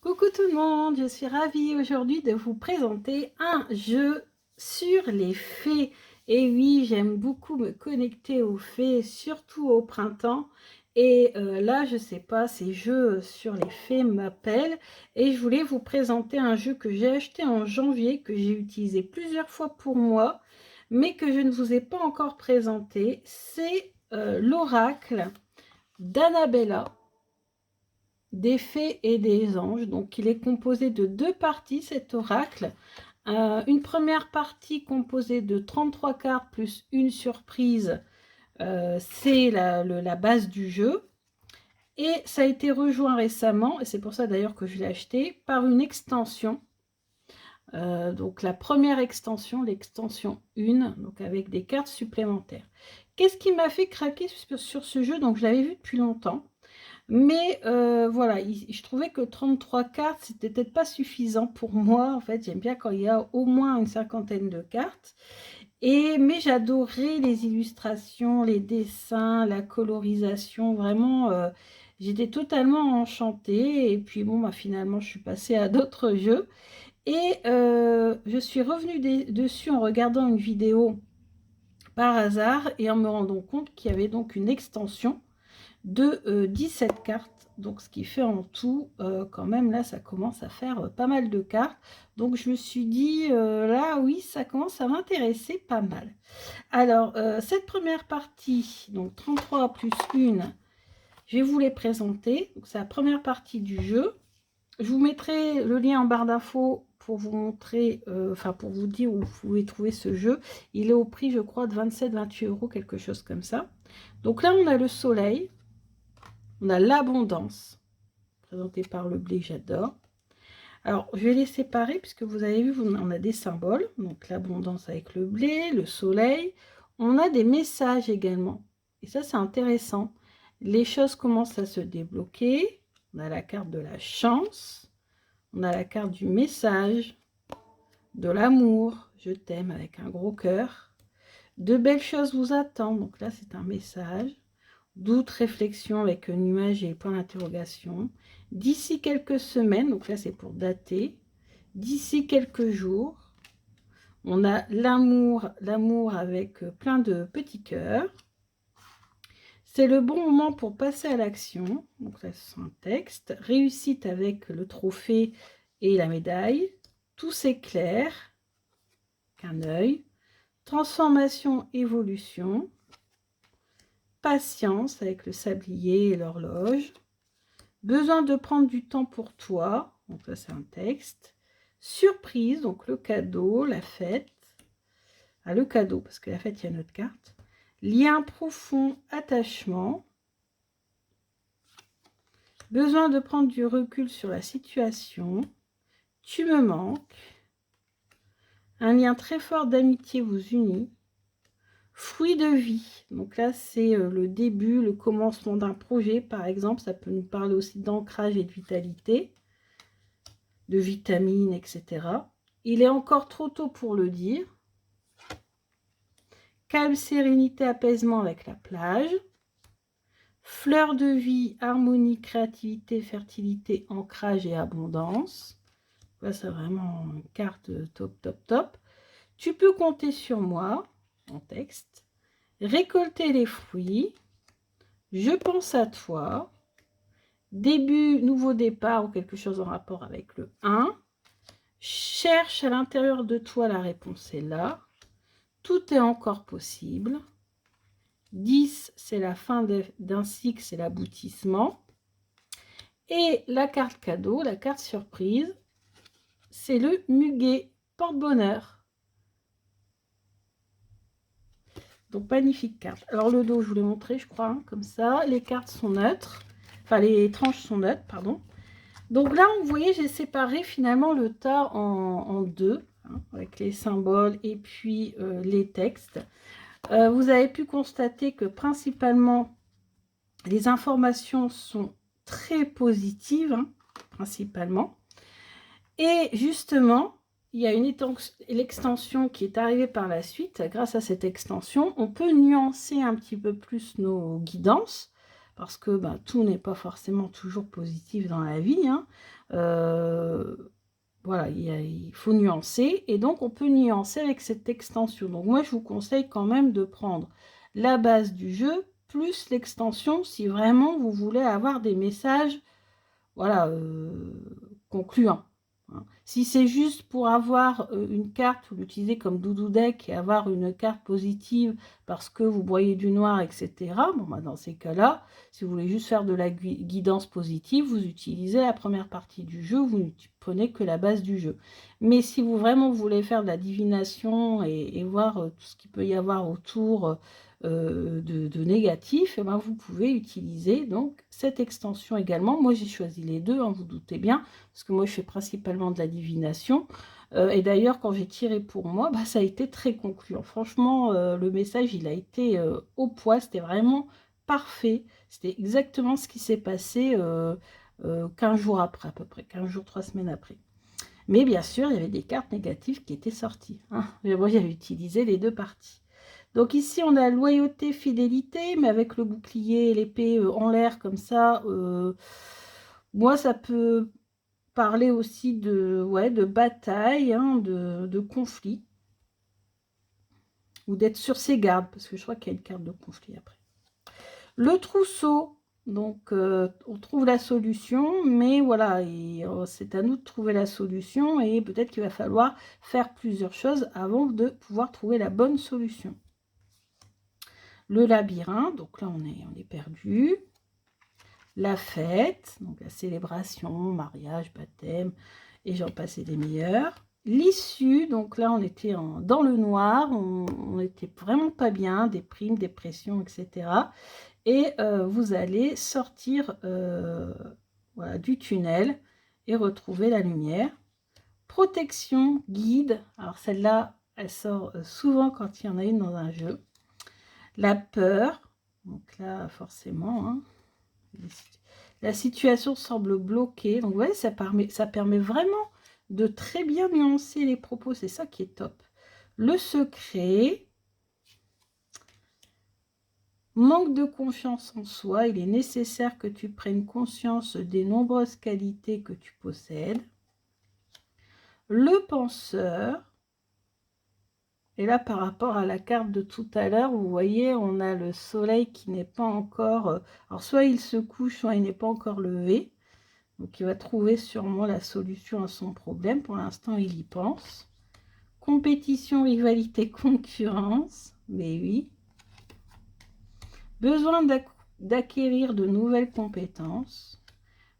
Coucou tout le monde, je suis ravie aujourd'hui de vous présenter un jeu sur les fées. Et oui, j'aime beaucoup me connecter aux fées, surtout au printemps. Et là, je sais pas, ces jeux sur les fées m'appellent. Et je voulais vous présenter un jeu que j'ai acheté en janvier, que j'ai utilisé plusieurs fois pour moi, mais que je ne vous ai pas encore présenté. C'est l'oracle d'Annabella des fées et des anges. Donc, il est composé de deux parties, cet oracle. Une première partie composée de 33 cartes plus une surprise. C'est la base du jeu. Et ça a été rejoint récemment, et c'est pour ça d'ailleurs que je l'ai acheté, par une extension. Donc, la première extension, l'extension 1, donc avec des cartes supplémentaires. Qu'est-ce qui m'a fait craquer sur ce jeu? Donc, je l'avais vu depuis longtemps. Mais voilà, je trouvais que 33 cartes, c'était peut-être pas suffisant pour moi. En fait, j'aime bien quand il y a au moins une cinquantaine de cartes. Mais j'adorais les illustrations, les dessins, la colorisation. Vraiment, j'étais totalement enchantée. Et puis bon, bah, finalement, je suis passée à d'autres jeux. Et je suis revenue dessus en regardant une vidéo par hasard et en me rendant compte qu'il y avait donc une extension de 17 cartes. Donc, ce qui fait en tout, quand même, là, ça commence à faire pas mal de cartes. Donc, je me suis dit, là, oui, ça commence à m'intéresser pas mal. Alors, cette première partie, donc 33 plus 1, je vais vous les présenter. C'est la première partie du jeu. Je vous mettrai le lien en barre d'infos pour vous montrer, enfin, pour vous dire où vous pouvez trouver ce jeu. Il est au prix, je crois, de 27-28 euros, quelque chose comme ça. Donc là, on a le soleil. On a l'abondance, présentée par le blé que j'adore. Alors, je vais les séparer puisque vous avez vu, on a des symboles. Donc, l'abondance avec le blé, le soleil. On a des messages également. Et ça, c'est intéressant. Les choses commencent à se débloquer. On a la carte de la chance. On a la carte du message, de l'amour. Je t'aime avec un gros cœur. De belles choses vous attendent. Donc là, c'est un message. Doute, réflexion avec un nuage et point d'interrogation. D'ici quelques semaines, donc là c'est pour dater. D'ici quelques jours, on a l'amour avec plein de petits cœurs. C'est le bon moment pour passer à l'action. Donc là c'est un texte. Réussite avec le trophée et la médaille. Tout s'éclaire. Qu'un œil. Transformation, évolution. Patience avec le sablier et l'horloge. Besoin de prendre du temps pour toi. Donc ça, c'est un texte. Surprise, donc le cadeau, la fête. Ah, le cadeau, parce que la fête, il y a notre carte. Lien profond, attachement. Besoin de prendre du recul sur la situation. Tu me manques. Un lien très fort d'amitié vous unit. Fruit de vie. Donc là, c'est le début, le commencement d'un projet, par exemple. Ça peut nous parler aussi d'ancrage et de vitalité, de vitamines, etc. Il est encore trop tôt pour le dire. Calme, sérénité, apaisement avec la plage. Fleur de vie, harmonie, créativité, fertilité, ancrage et abondance. Là, c'est vraiment une carte top, top, top. Tu peux compter sur moi, en texte. Récolter les fruits. Je pense à toi. Début, nouveau départ ou quelque chose en rapport avec le 1. Cherche à l'intérieur de toi, la réponse est là. Tout est encore possible. 10, c'est la fin d'un cycle, c'est l'aboutissement. Et la carte cadeau, la carte surprise, c'est le muguet, porte-bonheur. Donc, magnifique carte. Alors, le dos, je vous l'ai montré, je crois, hein, comme ça. Les cartes sont neutres. Enfin, les tranches sont neutres, pardon. Donc là, vous voyez, j'ai séparé finalement le tas en deux, hein, avec les symboles et puis les textes. Vous avez pu constater que principalement, les informations sont très positives, hein, principalement. Et justement, il y a l'extension qui est arrivée par la suite. Grâce à cette extension, on peut nuancer un petit peu plus nos guidances. parce que ben, tout n'est pas forcément toujours positif dans la vie, hein. Voilà, il faut nuancer, et donc on peut nuancer avec cette extension. Donc moi, je vous conseille quand même de prendre la base du jeu, plus l'extension, si vraiment vous voulez avoir des messages, voilà, concluants. Hein. Si c'est juste pour avoir une carte, vous l'utilisez comme doudou deck et avoir une carte positive parce que vous voyez du noir, etc. Bon, bah dans ces cas-là, si vous voulez juste faire de la guidance positive, vous utilisez la première partie du jeu, vous ne prenez que la base du jeu. Mais si vous vraiment voulez faire de la divination et voir tout ce qu'il peut y avoir autour de négatif, et ben vous pouvez utiliser donc cette extension également. Moi j'ai choisi les deux, hein, vous doutez bien, parce que moi je fais principalement de la divination. Et d'ailleurs quand j'ai tiré pour moi, bah, ça a été très concluant. Franchement, le message il a été au poids, c'était vraiment parfait. C'était exactement ce qui s'est passé 15 jours après, à peu près, 15 jours, 3 semaines après. Mais bien sûr, il y avait des cartes négatives qui étaient sorties. Hein. Mais moi, j'avais utilisé les deux parties. Donc ici, on a loyauté, fidélité, mais avec le bouclier et l'épée en l'air comme ça, moi, ça peut parler aussi de, ouais, de bataille, hein, de conflit, ou d'être sur ses gardes, parce que je crois qu'il y a une carte de conflit après. Le trousseau, donc on trouve la solution, mais voilà, c'est à nous de trouver la solution, et peut-être qu'il va falloir faire plusieurs choses avant de pouvoir trouver la bonne solution. Le labyrinthe, donc là on est perdu. La fête, donc la célébration, mariage, baptême, et j'en passais des meilleurs. L'issue, donc là on était dans le noir, on était vraiment pas bien, déprime, dépression, etc. Et vous allez sortir voilà, du tunnel et retrouver la lumière. Protection, guide, alors celle-là, elle sort souvent quand il y en a une dans un jeu. La peur, donc là forcément, hein, la situation semble bloquée, donc ouais, ça permet vraiment de très bien nuancer les propos, c'est ça qui est top. Le secret, manque de confiance en soi, il est nécessaire que tu prennes conscience des nombreuses qualités que tu possèdes. Le penseur, et là par rapport à la carte de tout à l'heure, vous voyez, on a le soleil qui n'est pas encore, alors soit il se couche, soit il n'est pas encore levé, donc il va trouver sûrement la solution à son problème, pour l'instant il y pense. Compétition, rivalité, concurrence, mais oui. Besoin d'acquérir de nouvelles compétences.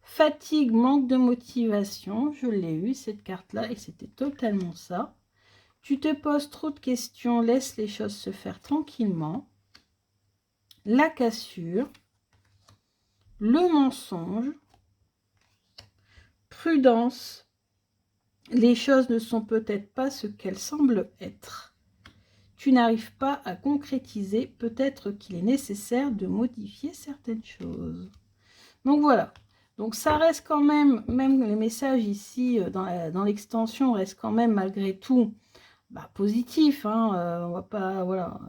Fatigue, manque de motivation, je l'ai eu cette carte-là et c'était totalement ça. Tu te poses trop de questions, laisse les choses se faire tranquillement. La cassure, le mensonge, prudence, les choses ne sont peut-être pas ce qu'elles semblent être. Tu n'arrives pas à concrétiser, peut-être qu'il est nécessaire de modifier certaines choses. Donc voilà. Donc ça reste quand même les messages ici dans l'extension restent quand même malgré tout positifs. Hein, on va pas, voilà,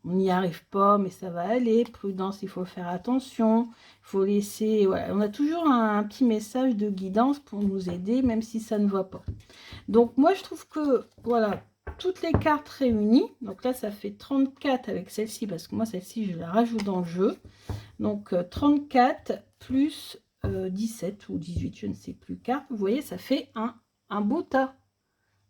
on n'y arrive pas, mais ça va aller. Prudence, il faut faire attention. Il faut laisser, voilà, on a toujours un petit message de guidance pour nous aider, même si ça ne va pas. Donc moi je trouve que voilà, toutes les cartes réunies, donc là ça fait 34 avec celle-ci, parce que moi celle-ci je la rajoute dans le jeu. Donc 34 plus 17 ou 18, je ne sais plus, cartes. Vous voyez, ça fait un beau tas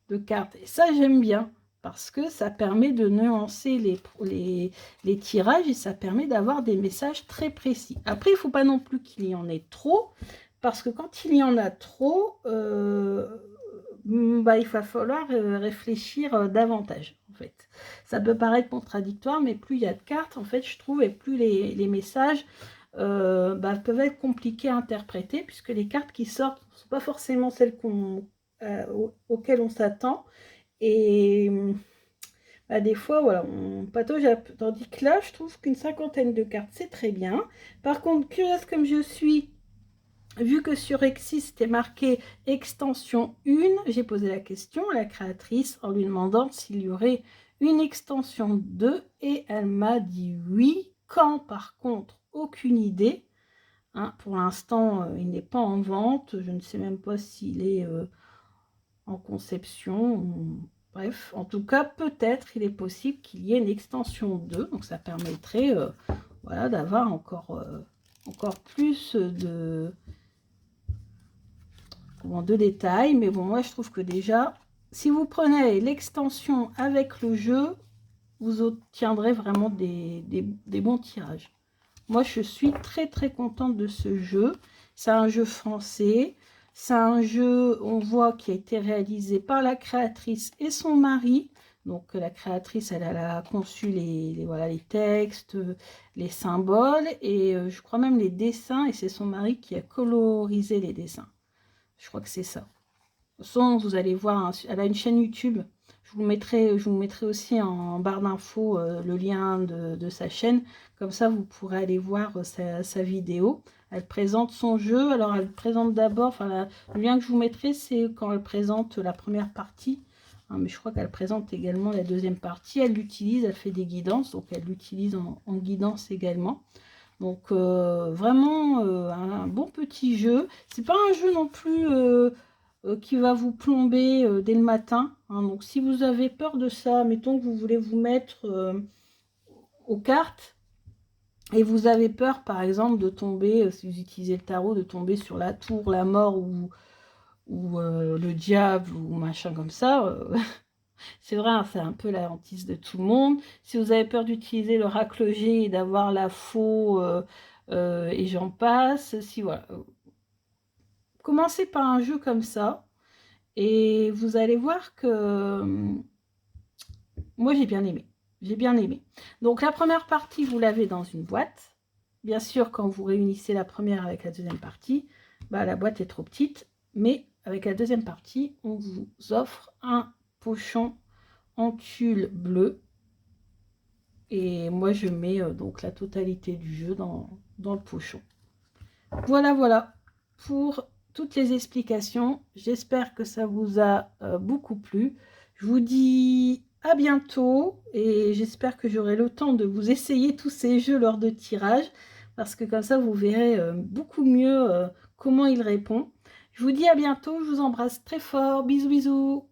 de cartes. Et ça, j'aime bien, parce que ça permet de nuancer les tirages et ça permet d'avoir des messages très précis. Après, il ne faut pas non plus qu'il y en ait trop, parce que quand il y en a trop, il va falloir réfléchir davantage. En fait, ça peut paraître contradictoire, mais plus il y a de cartes, en fait, je trouve, et plus les messages peuvent être compliqués à interpréter, puisque les cartes qui sortent ne sont pas forcément celles auxquelles on s'attend. Et des fois, voilà, on patauge. Tandis que là, je trouve qu'une cinquantaine de cartes, c'est très bien. Par contre, curieuse comme je suis, vu que sur Exis, c'était marqué extension 1, j'ai posé la question à la créatrice en lui demandant s'il y aurait une extension 2 et elle m'a dit oui. Quand par contre aucune idée. Hein. Pour l'instant, il n'est pas en vente. Je ne sais même pas s'il est en conception. Bref, en tout cas, peut-être il est possible qu'il y ait une extension 2. Donc ça permettrait voilà, d'avoir encore plus de détails. Mais bon, moi je trouve que déjà, si vous prenez l'extension avec le jeu, vous obtiendrez vraiment des bons tirages. Moi, je suis très très contente de ce jeu. C'est un jeu français. C'est un jeu, on voit, qui a été réalisé par la créatrice et son mari. Donc la créatrice, elle a conçu voilà, les textes, les symboles et je crois même les dessins. Et c'est son mari qui a colorisé les dessins. Je crois que c'est ça. De toute façon, vous allez voir, elle a une chaîne YouTube. Je vous mettrai aussi en barre d'infos le lien de sa chaîne. Comme ça, vous pourrez aller voir sa vidéo. Elle présente son jeu. Alors, elle présente d'abord, enfin, le lien que je vous mettrai, c'est quand elle présente la première partie. Hein, mais je crois qu'elle présente également la deuxième partie. Elle l'utilise, elle fait des guidances. Donc, elle l'utilise en guidance également. Donc, vraiment, un bon petit jeu. C'est pas un jeu non plus... qui va vous plomber dès le matin. Hein. Donc si vous avez peur de ça, mettons que vous voulez vous mettre aux cartes et vous avez peur par exemple de tomber, si vous utilisez le tarot, de tomber sur la tour, la mort ou le diable ou machin comme ça. C'est vrai, hein, c'est un peu la hantise de tout le monde. Si vous avez peur d'utiliser l'oracle G et d'avoir la faux et j'en passe, si voilà. Commencez par un jeu comme ça. Et vous allez voir que moi, j'ai bien aimé. J'ai bien aimé. Donc, la première partie, vous l'avez dans une boîte. Bien sûr, quand vous réunissez la première avec la deuxième partie, bah, la boîte est trop petite. Mais avec la deuxième partie, on vous offre un pochon en tulle bleu. Et moi, je mets donc la totalité du jeu dans le pochon. Voilà, voilà pour toutes les explications. J'espère que ça vous a beaucoup plu. Je vous dis à bientôt et j'espère que j'aurai le temps de vous essayer tous ces jeux lors de tirage parce que comme ça vous verrez beaucoup mieux comment il répond. Je vous dis à bientôt, je vous embrasse très fort, bisous bisous.